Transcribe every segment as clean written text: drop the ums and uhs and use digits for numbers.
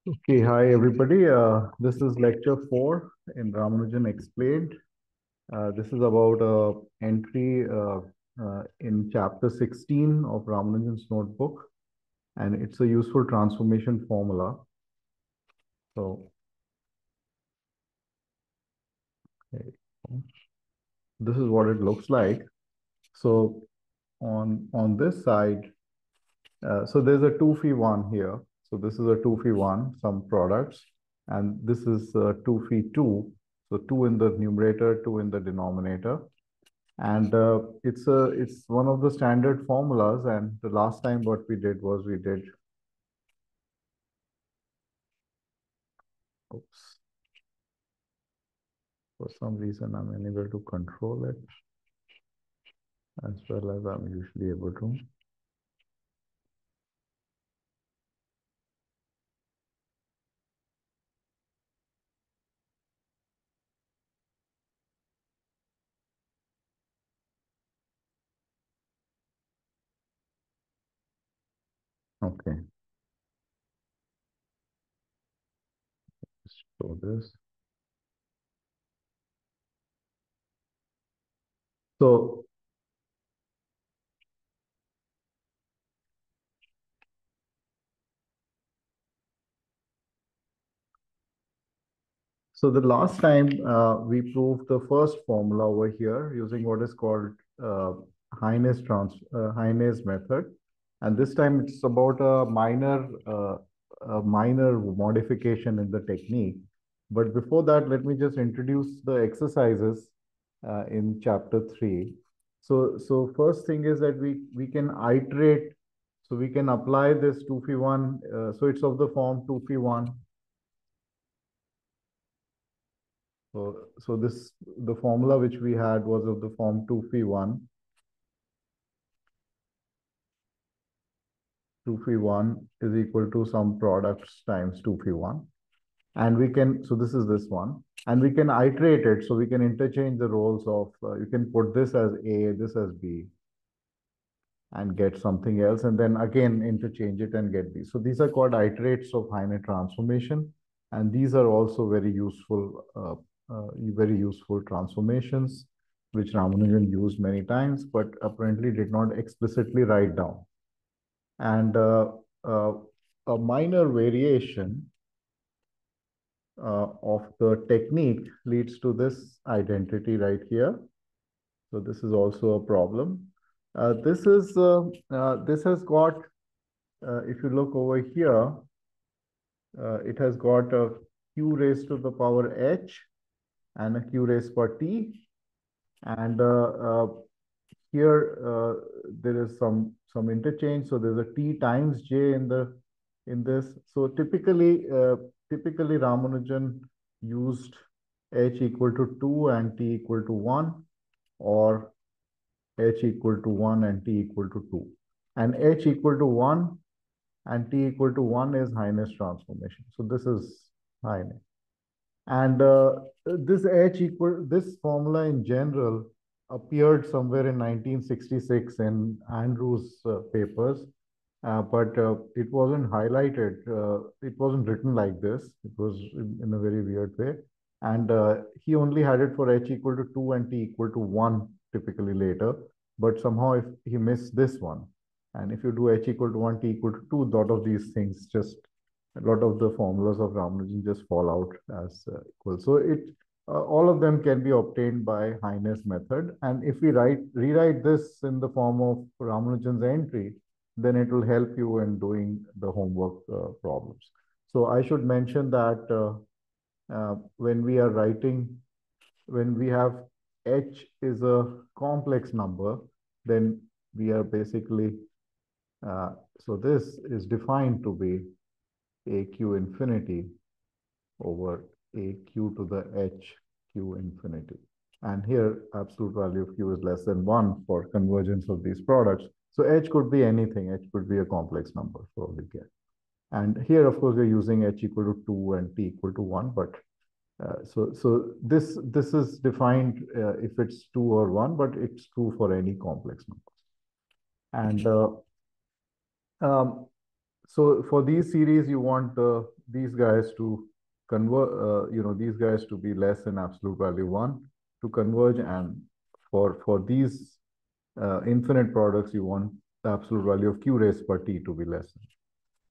Okay, hi everybody. This is lecture 4 in Ramanujan Explained. This is about entry in chapter 16 of Ramanujan's notebook, and it's a useful transformation formula. So, okay, this is what it looks like. So, on this side, so there's a 2 phi 1 here. So this is a 2 phi 1, some products, and this is 2 phi 2. So 2 in the numerator, 2 in the denominator. And it's one of the standard formulas. And the last time what we did was oops, for some reason I'm unable to control it as well as I'm usually able to. Okay, so this. So So the last time we proved the first formula over here using what is called Heine method, and this time it's about a minor modification in the technique. But before that, let me just introduce the exercises in chapter 3. So first thing is that we can iterate. So we can apply this 2 phi 1. So it's of the form 2 phi 1. So this the formula which we had was of the form 2 phi 1. 2 phi 1 is equal to some products times 2 phi 1. And we can, so this is this one. And we can iterate it. So we can interchange the roles of, you can put this as A, this as B, and get something else. And then again, interchange it and get B. So these are called iterates of Heine transformation. And these are also very useful transformations, which Ramanujan used many times, but apparently did not explicitly write down. And uh, a minor variation of the technique leads to this identity right here. So this is also a problem. This has got, if you look over here, it has got a q raised to the power h and a q raised per t. And here there is some interchange. So there's a t times j in this. So typically Ramanujan used h equal to 2 and t equal to 1, or h equal to 1 and t equal to 2. And h equal to 1 and t equal to 1 is Heine's transformation. So this is Heine. And this formula in general appeared somewhere in 1966 in Andrews' papers, but it wasn't highlighted. It wasn't written like this. It was in a very weird way. And he only had it for h equal to 2 and t equal to 1 typically later. But somehow if he missed this one, and if you do h equal to 1, t equal to 2, a lot of these things just a lot of the formulas of Ramanujan just fall out as equal. So all of them can be obtained by Heine's method. And if we rewrite this in the form of Ramanujan's entry, then it will help you in doing the homework problems. So I should mention that when we are writing, when we have h is a complex number, then we are basically, so this is defined to be aq infinity over aq to the h q infinity. And here, absolute value of q is less than 1 for convergence of these products. So h could be anything. H could be a complex number for all we get. And here, of course, we're using h equal to 2 and t equal to 1. But so this is defined if it's 2 or 1, but it's true for any complex numbers. And um, so for these series, you want these guys to convert, these guys to be less than absolute value 1 to converge, and for these infinite products, you want the absolute value of q raised per t to be less.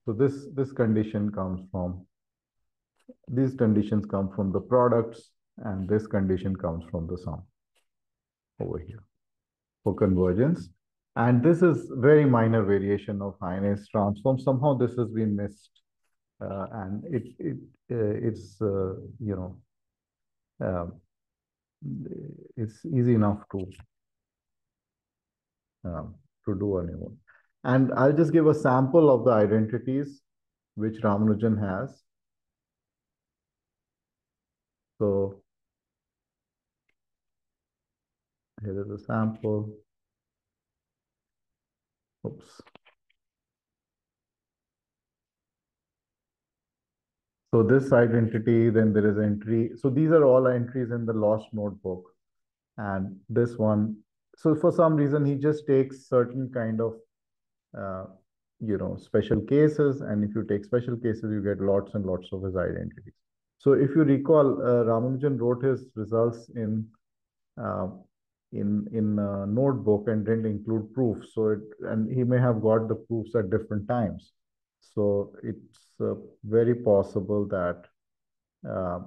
So this condition comes from, these conditions come from the products, and this condition comes from the sum over here for convergence. And this is very minor variation of Heinz transform. Somehow this has been missed, and um, it's easy enough um, to do a new one. And I'll just give a sample of the identities which Ramanujan has. So here is a sample. Oops. So this identity, then there is entry. So these are all entries in the lost notebook. And this one, so for some reason, he just takes certain kind of, uh, special cases. And if you take special cases, you get lots and lots of his identities. So if you recall, Ramanujan wrote his results uh, in a notebook and didn't include proofs. So and he may have got the proofs at different times. So it's very possible that uh,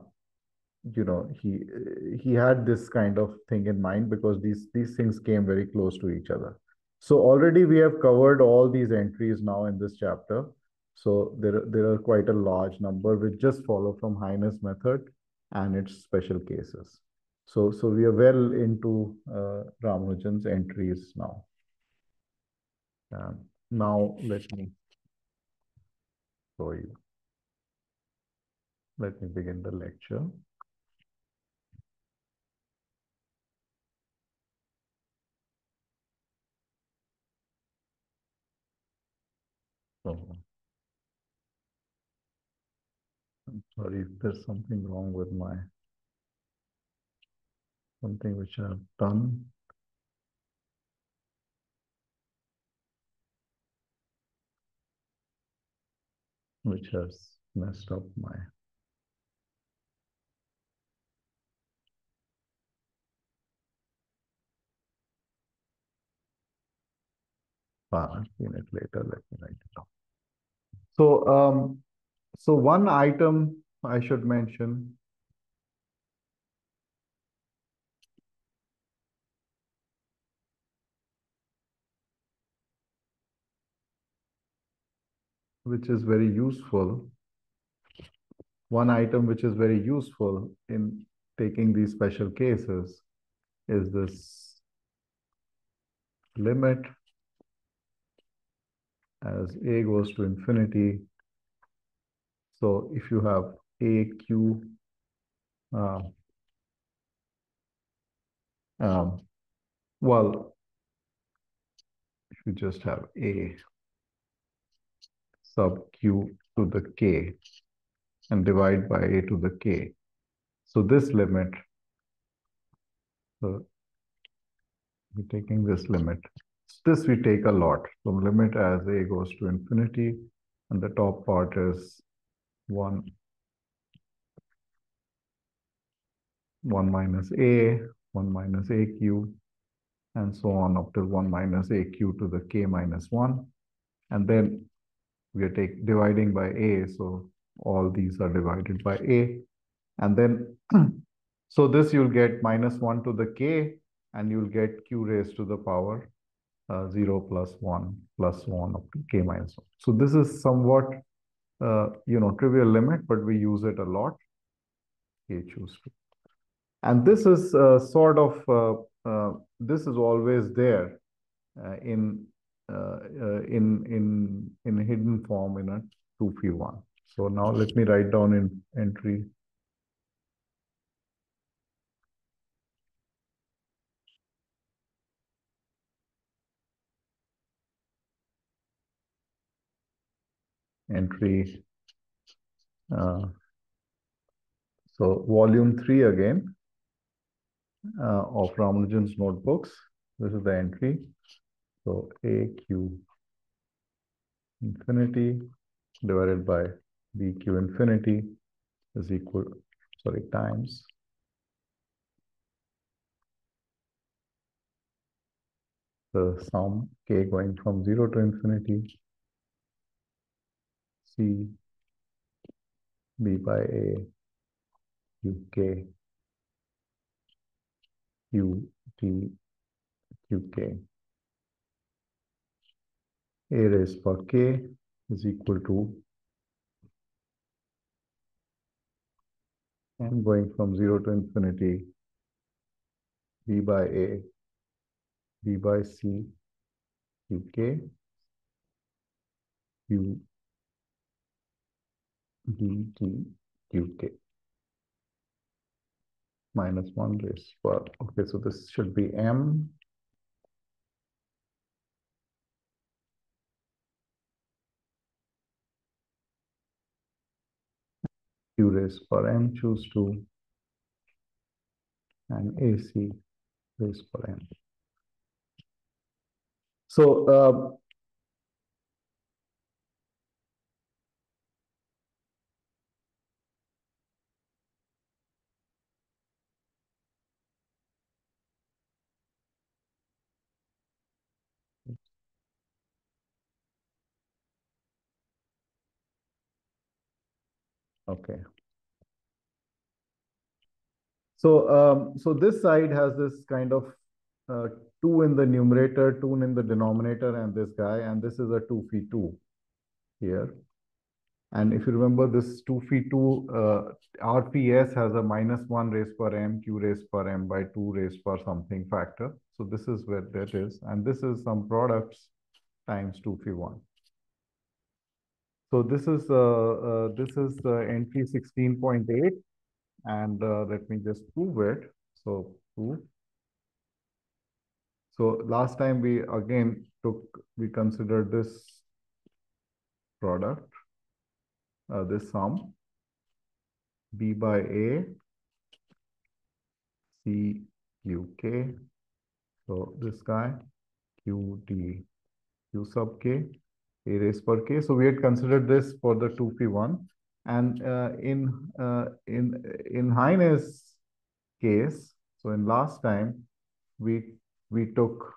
he had this kind of thing in mind, because these things came very close to each other. So already we have covered all these entries now in this chapter. So there are quite a large number which just follow from Heine's method and its special cases. So we are well into Ramanujan's entries now. Now let me show you. Let me begin the lecture. So I'm sorry if there's something wrong with something which I've done, which has messed up my file. Minute later, let me write it down. So one item I should mention, which is very useful, one item which is very useful in taking these special cases is this limit as a goes to infinity. So if you have a q, uh, um, well, if you just have a sub q to the k and divide by a to the k. So this limit, so we're taking this limit. This we take a lot. So limit as a goes to infinity, and the top part is 1 minus a, 1 minus aq, and so on up to 1 minus aq to the k minus 1. And then we are dividing by a, so all these are divided by a. And then, so this you'll get minus 1 to the k, and you'll get q raised to the power 0 plus 1 plus 1 up to k minus 1. So this is somewhat, trivial limit, but we use it a lot. K choose to. And this is this is always there in hidden form in a 2p1. So now let me write down in entry entry. So volume 3 again of Ramanujan's notebooks. This is the entry. So AQ infinity divided by dq infinity is equal, sorry, times the sum k going from 0 to infinity c b by a uk q t qk a raised for k is equal to n going from 0 to infinity b by a b by c qk q dt qk minus 1 raised for, okay, so this should be m q raised for m choose 2 and ac raised for m. So okay. So this side has this kind of uh, 2 in the numerator, 2 in the denominator, and this guy, and this is a 2 phi 2 here. And if you remember this 2 phi 2, RPS has a minus 1 raised per m, q raised per m by 2 raised per something factor. So this is where that is. And this is some products times 2 phi 1. So this is entry 16.8. And let me just prove it. So prove. So last time we again we considered this product, this sum, b by a, c q k. So this guy, q d q sub k, a raised per k. So we had considered this for the 2p1. And in Heine's case, so in last time, we took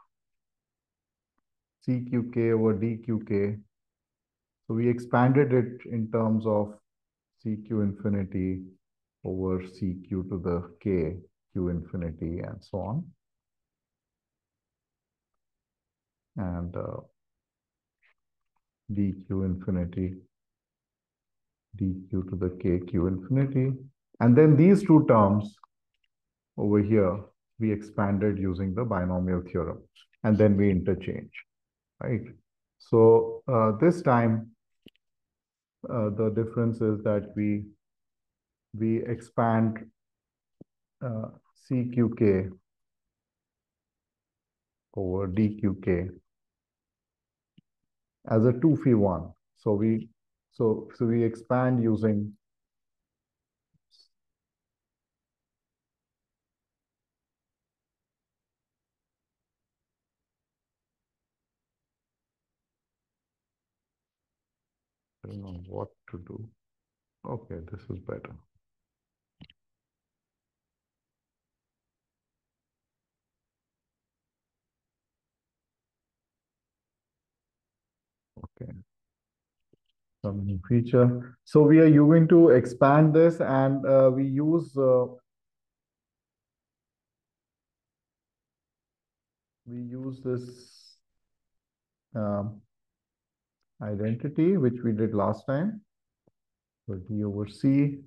cqk over dqk. So we expanded it in terms of cq infinity over cq to the k, q infinity, and so on. And dq infinity, dq to the k, q infinity. And then these two terms over here, we expanded using the binomial theorem. And then we interchange, right? So this time, the difference is that we expand cqk over dqk as a 2 phi 1. So we expand using, I don't know what to do. Okay, this is better. Okay, some new feature. So we are going to expand this, and we use this um, identity which we did last time. So d over c,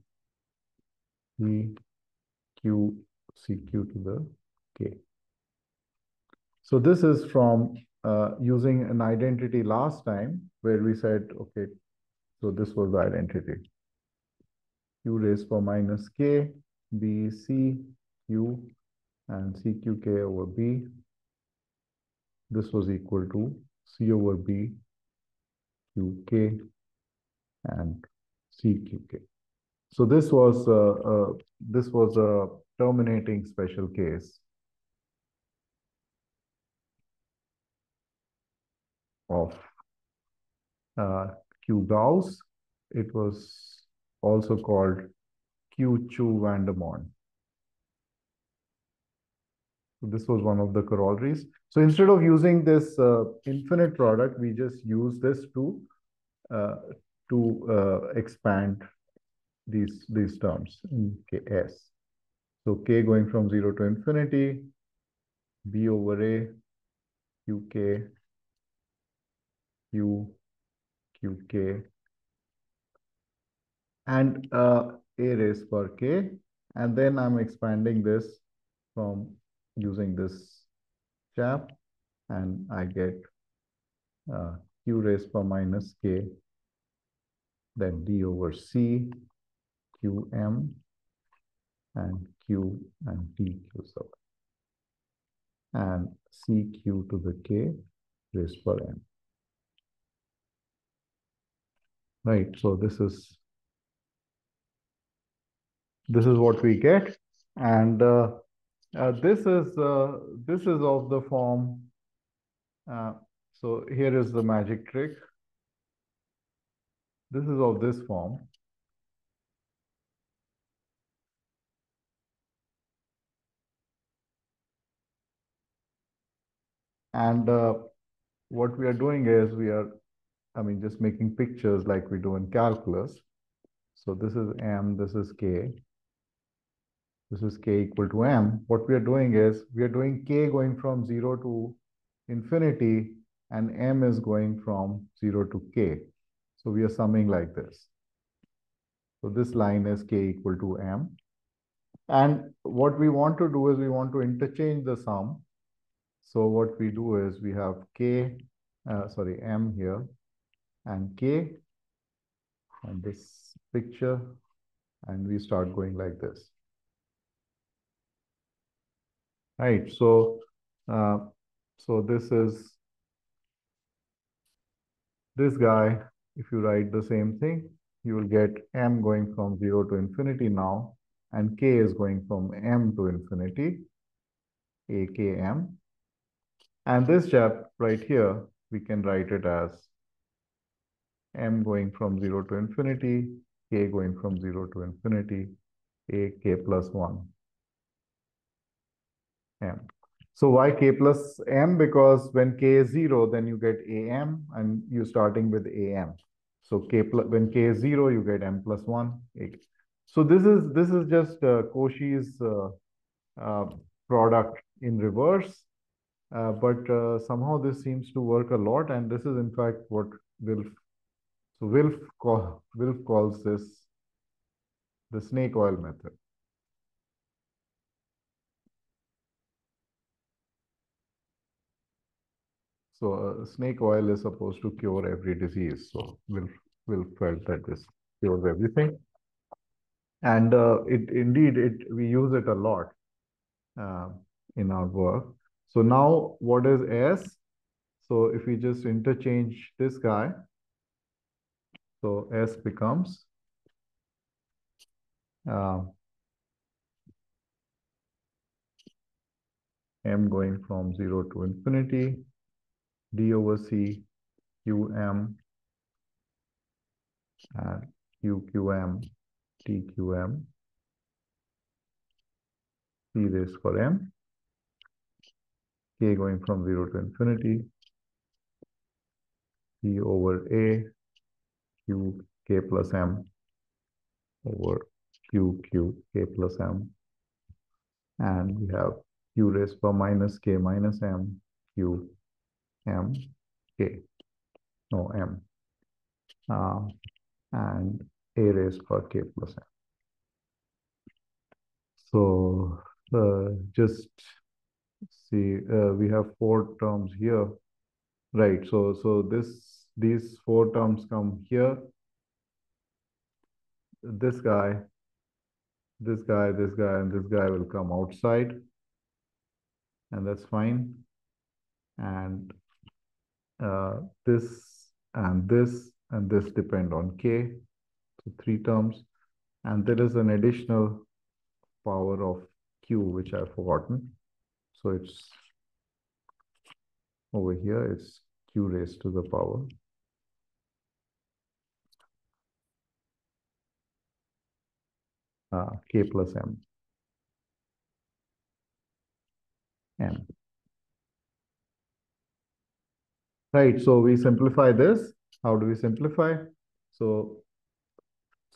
d q cq to the k. So this is from using an identity last time where we said, okay, so this was the identity. Q raised for minus k, b c, q, and cqk over b. This was equal to c over b, qk, and cqk. So this was a terminating special case of q Gauss it was also called Q Chu Vandermonde. So this was one of the corollaries. So instead of using this infinite product, we just use this uh, to expand these terms in Ks. So K going from 0 to infinity, B over A, Qk, Q, Qk, and A raised per K. And then I'm expanding this from using this chap, and I get Q raised per minus K, then D over C, Qm, and Q and TQ sub, and CQ to the K raised per M. Right, so this is what we get, and this is of the form. So here is the magic trick. This is of this form. And what we are doing is just making pictures like we do in calculus. So this is M, this is K. This is K equal to M. What we are doing is we are doing K going from 0 to infinity, and M is going from 0 to K. So we are summing like this. So this line is K equal to M. And what we want to do is we want to interchange the sum. So what we do is we have M here and K on this picture, and we start going like this. Right. So this is this guy. If you write the same thing, you will get M going from 0 to infinity now, and K is going from M to infinity, AKM. And this chap right here, we can write it as M going from 0 to infinity, K going from 0 to infinity, AK plus 1, M. So why K plus M? Because when K is 0, then you get AM, and you're starting with AM. So when K is 0, you get M plus 1. So this is just Cauchy's uh, product in reverse. But somehow this seems to work a lot, and this is in fact what Wilf. So Wilf calls this the snake oil method. So snake oil is supposed to cure every disease. So Wilf felt that this cures everything, and we use it a lot uh, in our work. So now what is S? So if we just interchange this guy, so S becomes uh, M going from 0 to infinity, D over C, QM, and QQM, TQM, C raised for M, K going from 0 to infinity, P over A, Q, K plus M over Q, Q, K plus M. And we have Q raised per minus K minus M, Q, M, K, no M, and A raised per K plus M. So just see, we have 4 terms here, right? So these 4 terms come here. This guy, this guy, this guy, and this guy will come outside, and that's fine. And this and this and this depend on K, so 3 terms. And there is an additional power of Q, which I've forgotten. So it's over here, it's Q raised to the power k plus m. Right, so we simplify this. How do we simplify? So,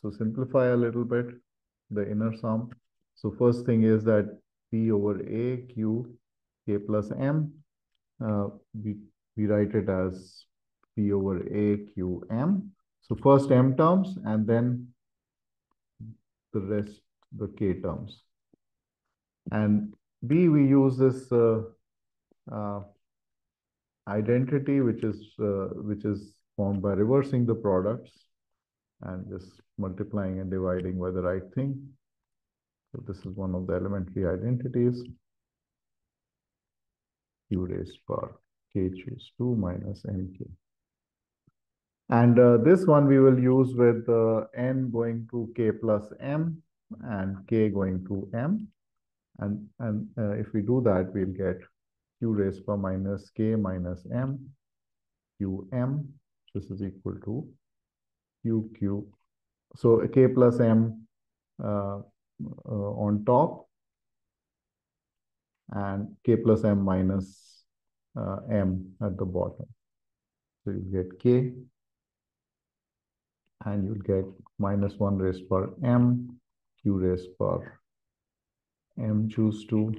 so simplify a little bit the inner sum. So first thing is that P over A Q K plus M. Uh, we, we write it as P over A Q M. So first M terms and then the rest, the K terms. And B, we use this uh, identity, which is formed by reversing the products and just multiplying and dividing by the right thing. So this is one of the elementary identities. Q raised power k choose 2 minus mk. And this one we will use with n going to k plus m and k going to m. And if we do that, we'll get q raised power minus k minus m qm. This is equal to q. So k plus m on top and k plus m minus m at the bottom. So you get k and you'll get minus 1 raised power m q raised power m choose 2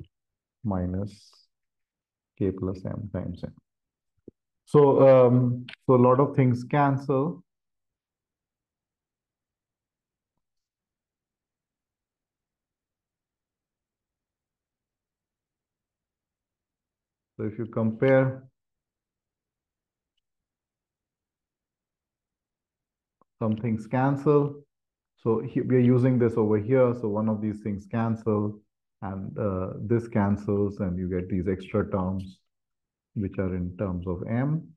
minus k plus m times n. So a lot of things cancel. So if you compare, some things cancel. So we are using this over here. So one of these things cancel and this cancels and you get these extra terms which are in terms of m.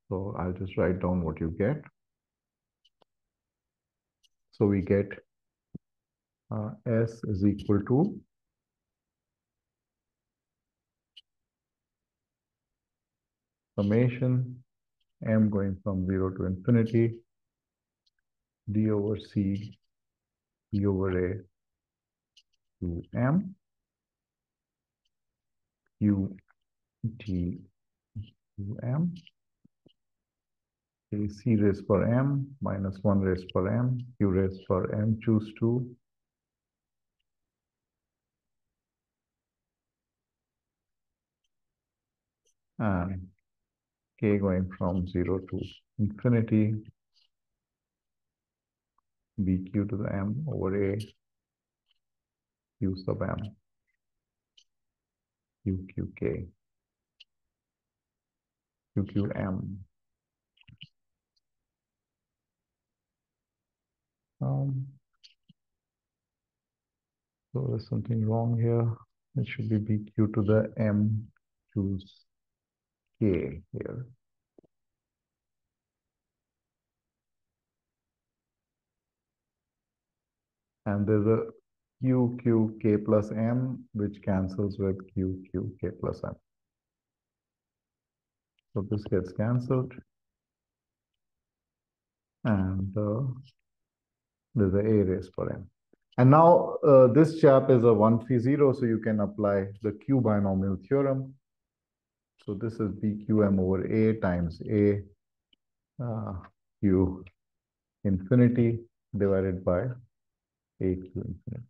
So I'll just write down what you get. So we get S is equal to summation m going from 0 to infinity d over c p over a to m q t to m a c raised for m minus 1 raised for m q raised for m choose 2 and k going from 0 to infinity bq to the m over a q sub m qqk qqm. So there's something wrong here. It should be bq to the m choose k here. And there's a qqk plus m, which cancels with qqk plus m. So this gets cancelled. And there's a raised for m. And now this chap is a 1, 3, 0, so you can apply the Q binomial theorem. So this is bqm over a times a q infinity divided by a q infinity.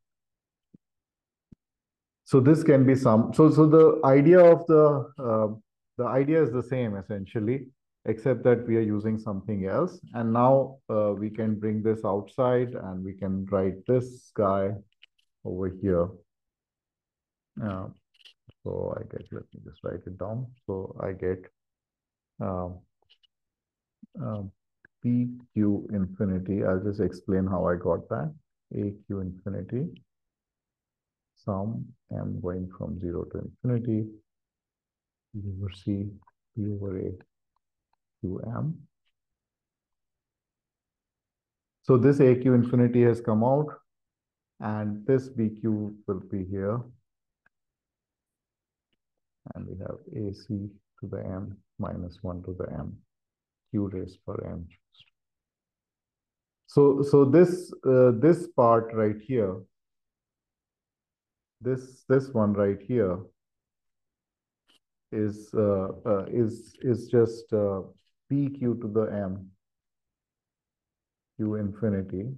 So this can be some. So the idea of the idea is the same essentially, except that we are using something else. And now we can bring this outside and we can write this guy over here. Uh, so I get, let me just write it down. So I get um, PQ infinity. I'll just explain how I got that. AQ infinity, sum m going from 0 to infinity, P over C, P over A, QM. So this AQ infinity has come out, and this BQ will be here. And we have AC to the M minus 1 to the M, Q raised per M. So this part right here, this one right here is just pq to the m q infinity,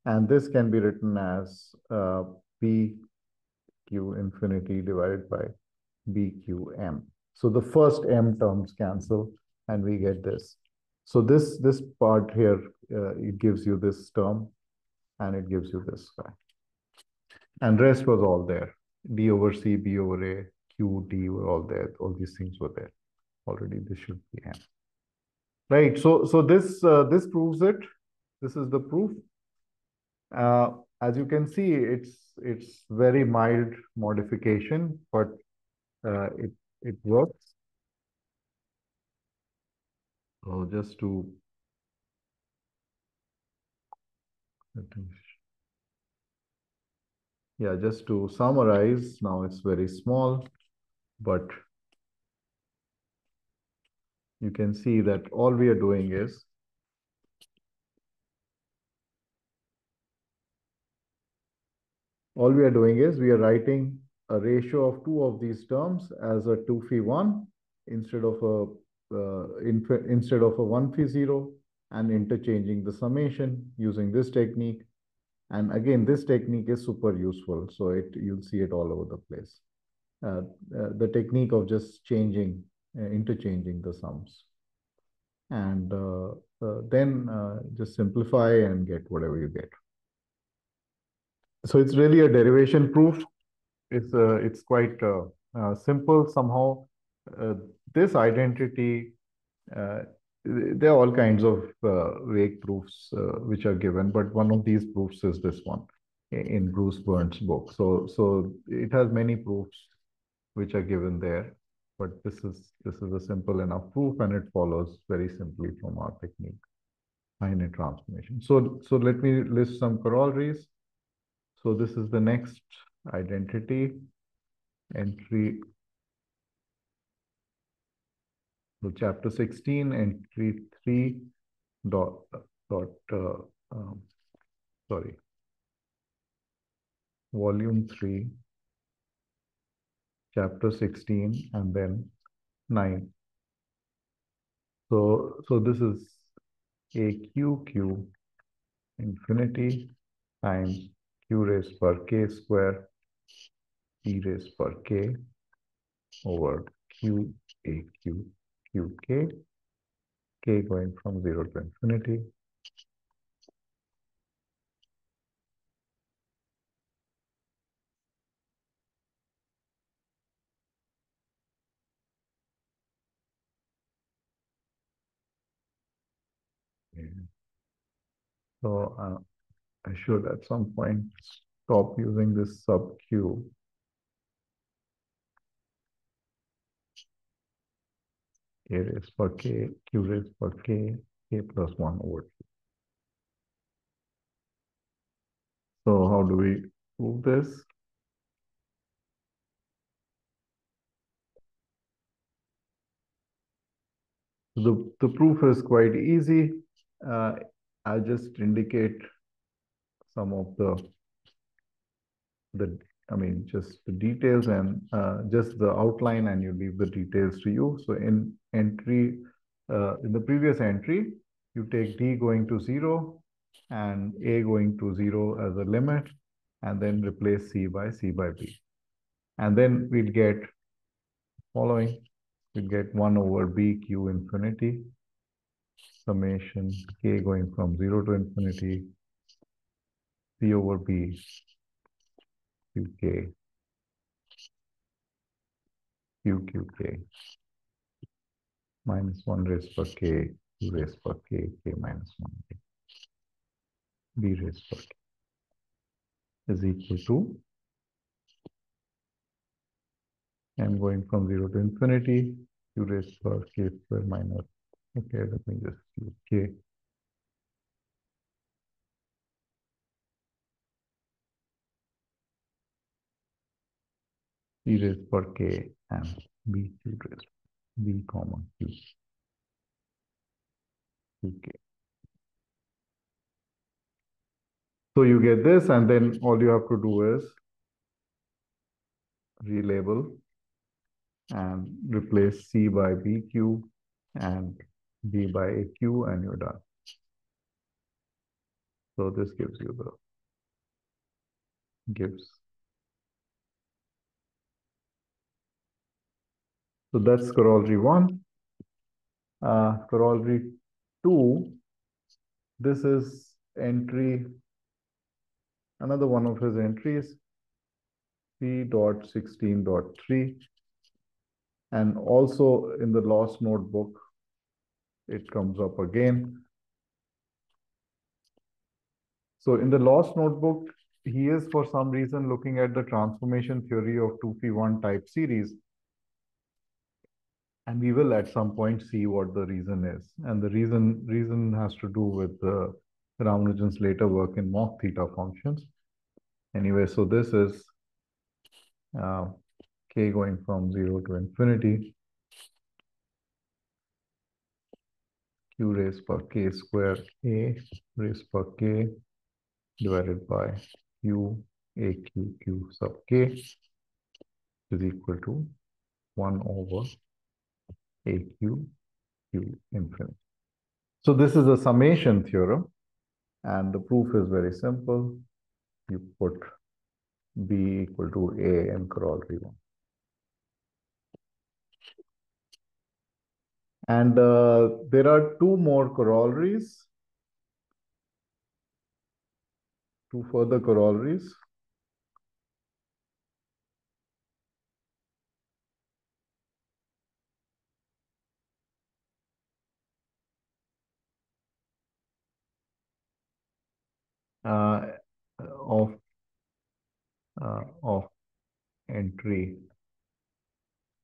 and this can be written as pq infinity divided by bqm. So the first m terms cancel, and we get this. So this part here, it gives you this term, and it gives you this guy. And rest was all there. D over C, B over A, Q, D were all there. All these things were there already. This should be M. Right. So this proves it. This is the proof. As you can see, it's very mild modification, but it works. So just to yeah, just to summarize, now it's very small, but you can see that all we are doing is we are writing a ratio of two of these terms as a 2 phi 1 instead of a instead of a 1 phi 0, and interchanging the summation using this technique. And again, this technique is super useful. So you'll see it all over the place. The technique of just interchanging the sums. And then just simplify and get whatever you get. So it's really a derivation proof. It's quite simple somehow. Uh, this identity, uh, there are all kinds of vague proofs which are given, but one of these proofs is this one in Bruce Burns' book. So it has many proofs which are given there, but this is a simple enough proof, and it follows very simply from our technique, finite transformation. So let me list some corollaries. So this is the next identity, entry. So chapter 16, entry 3 dot dot um, sorry, volume 3, chapter 16, and then 9. So this is AQQ infinity times q raised per k square e raised per k over q AQ QK, k going from 0 to infinity. So I should at some point stop using this sub q. K raised per k, q raised per k, k plus 1 over 2. So how do we prove this? The proof is quite easy. I'll just indicate some of the I mean, just the details and just the outline, and you leave the details to you. So in the previous entry, you take d going to 0 and a going to 0 as a limit, and then replace c by b. And then we'll get following, we'll get 1 over b q infinity, summation k going from 0 to infinity, c over b qk qqk minus 1 raised per k, q raised per k, k minus 1, b raised per k is equal to m going from 0 to infinity, q raised per k square minus, okay, let me just use k, c raised per k and b q raised b comma q, qk. So you get this, and then all you have to do is relabel and replace C by BQ and B by AQ, and you're done. So this gives you the gives. So that's corollary one. Corollary two, this is entry, another one of his entries, III.16.3. And also in the lost notebook, it comes up again. So in the lost notebook, he is for some reason looking at the transformation theory of 2p1 type series. And we will at some point see what the reason is. And the reason has to do with Ramanujan's later work in mock theta functions. Anyway, so this is k going from 0 to infinity, q raised per k square a raised per k divided by q a q sub k is equal to 1 over a q infinity. So this is a summation theorem, and the proof is very simple. You put B equal to A in corollary 1. And there are two more corollaries, two further corollaries. Uh, of of entry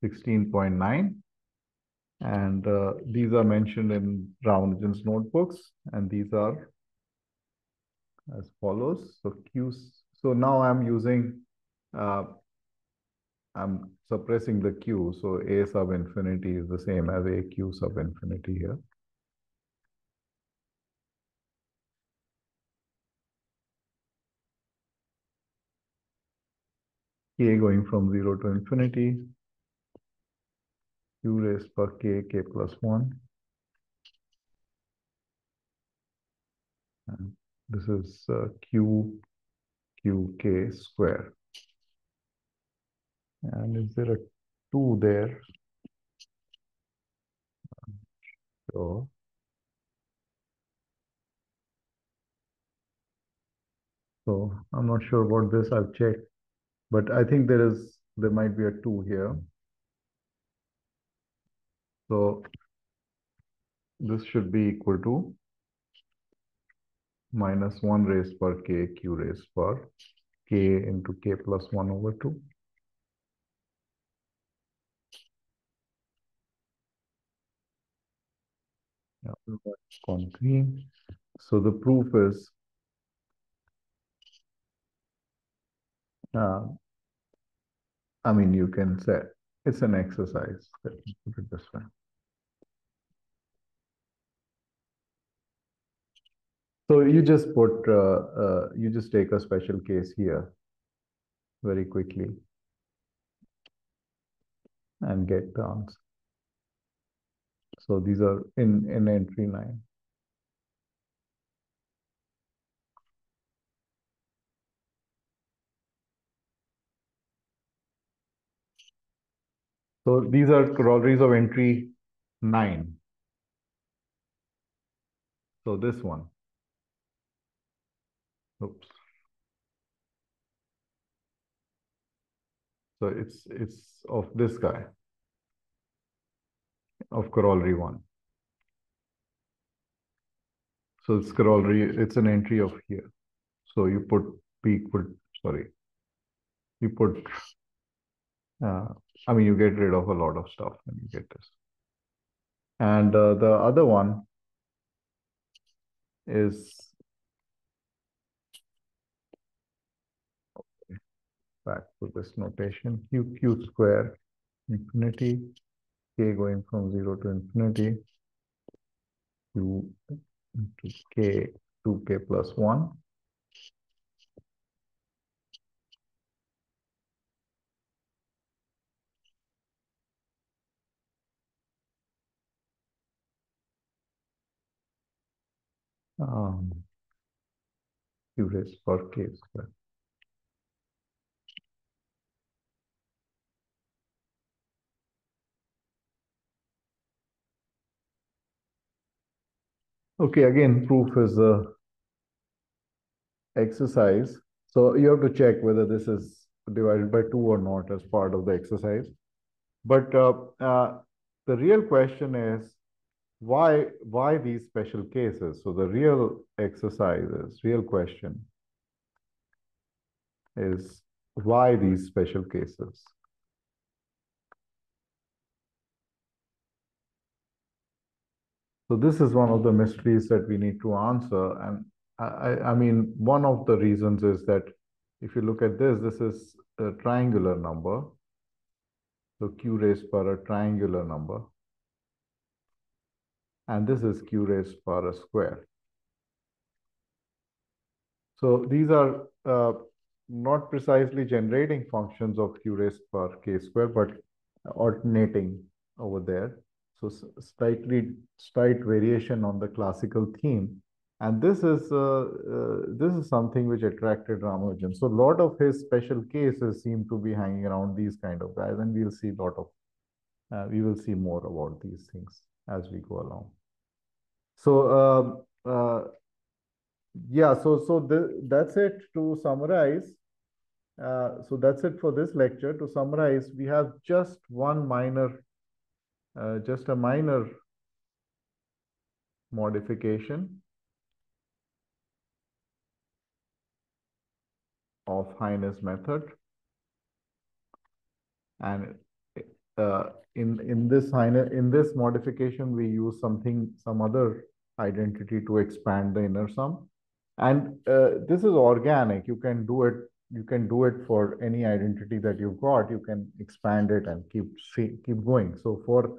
16.9, and these are mentioned in Ramanujan's notebooks, and these are as follows. So so now I'm suppressing the q, so a sub infinity is the same as a q sub infinity here. K going from 0 to infinity, q raised per k plus 1. And this is k square. And is there a 2 there? So, I'm not sure about this. I've checked, but I think there might be a 2 here. So this should be equal to minus 1 raised per k q raised per k into k plus 1 over 2. Concrete. So the proof is I mean, you can say it's an exercise. Let me put it this way. So you just you just take a special case here very quickly and get the answer. So these are in entry 9. So these are corollaries of entry 9. So this one. Oops. So it's of this guy, of corollary 1. So it's corollary, it's an entry of here. So you put P equal, sorry, you put, I mean, you get rid of a lot of stuff and you get this. And the other one is back to this notation, q square infinity, k going from 0 to infinity, q into k 2k plus 1. Um, Q raised for k square. Okay, again, proof is a exercise. So you have to check whether this is divided by 2 or not as part of the exercise. But the real question is why these special cases? So the real exercise is, real question is why these special cases? So this is one of the mysteries that we need to answer. And I mean, one of the reasons is that if you look at this, this is a triangular number. So q raised power a triangular number. And this is q raised power a square. So these are not precisely generating functions of q raised power k square, but alternating over there. So slight variation on the classical theme. And this is something which attracted Ramanujan. So a lot of his special cases seem to be hanging around these kind of guys, and we will see more about these things as we go along. So yeah, that's it to summarize. So that's it for this lecture. To summarize, we have just a minor modification of Heine's method, and in this modification we use some other identity to expand the inner sum, and this is organic. You can do it for any identity that you've got. You can expand it and keep going. So for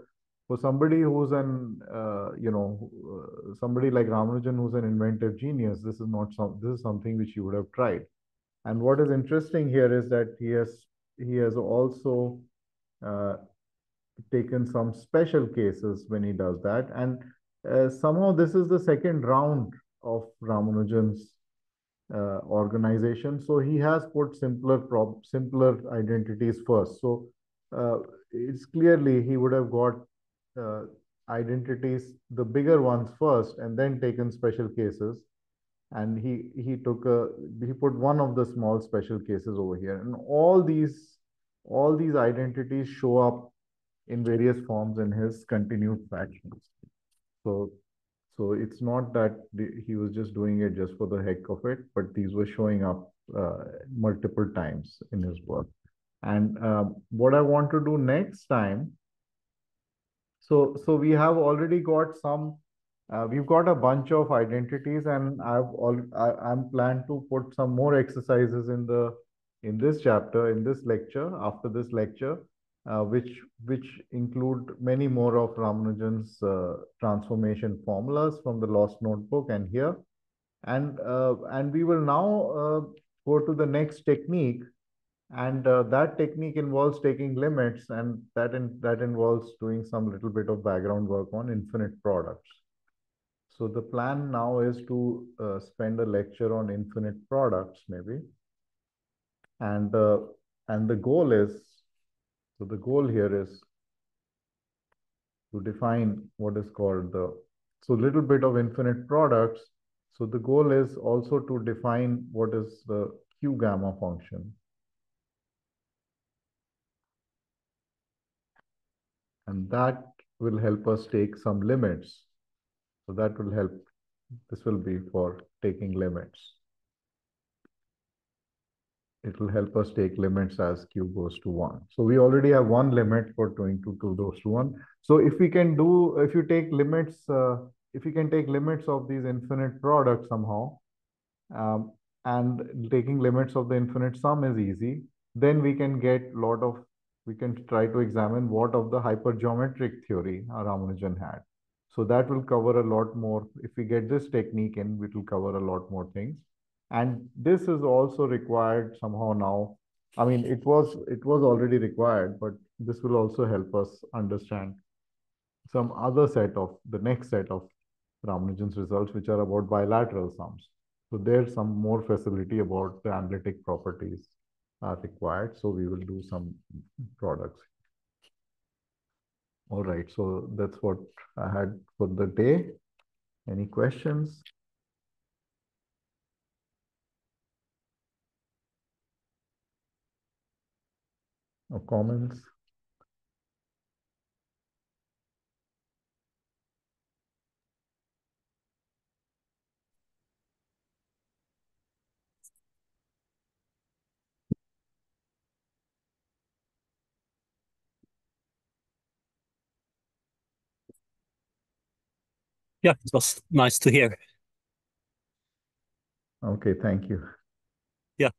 somebody who's an somebody like Ramanujan, who's an inventive genius, this is something which you would have tried. And what is interesting here is that he has also uh, taken some special cases when he does that. And somehow this is the second round of Ramanujan's organization. So he has put simpler identities first. So it's clearly he would have got uh, identities, the bigger ones first, and then taken special cases. And he put one of the small special cases over here, and all these identities show up in various forms in his continued fractions. So so it's not that he was just doing it just for the heck of it, but these were showing up multiple times in his work. And what I want to do next time, so we have already got we've got a bunch of identities, and I'm planned to put some more exercises in this chapter, in this lecture, after this lecture, which include many more of Ramanujan's transformation formulas from the Lost Notebook and here, and we will now go to the next technique, and that technique involves taking limits, and that involves doing some little bit of background work on infinite products. So the plan now is to spend a lecture on infinite products, maybe, and the goal is, so the goal here is to define what is called so little bit of infinite products. So the goal is also to define what is the Q gamma function. And that will help us take some limits. So that will help. This will be for taking limits. It will help us take limits as q goes to 1. So we already have one limit for going to 2 goes to 1. So if you take limits, if you can take limits of these infinite products somehow, um, and taking limits of the infinite sum is easy, then we can try to examine what of the hypergeometric theory Ramanujan had. So that will cover a lot more. If we get this technique in, it will cover a lot more things. And this is also required somehow now. I mean, it was already required, but this will also help us understand some other set of the next set of Ramanujan's results, which are about bilateral sums. So there's some more facility about the analytic properties are required. So we will do some products. All right, so that's what I had for the day. Any questions? Or comments? Yeah, it was nice to hear. Okay, thank you. Yeah.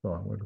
So I'm going to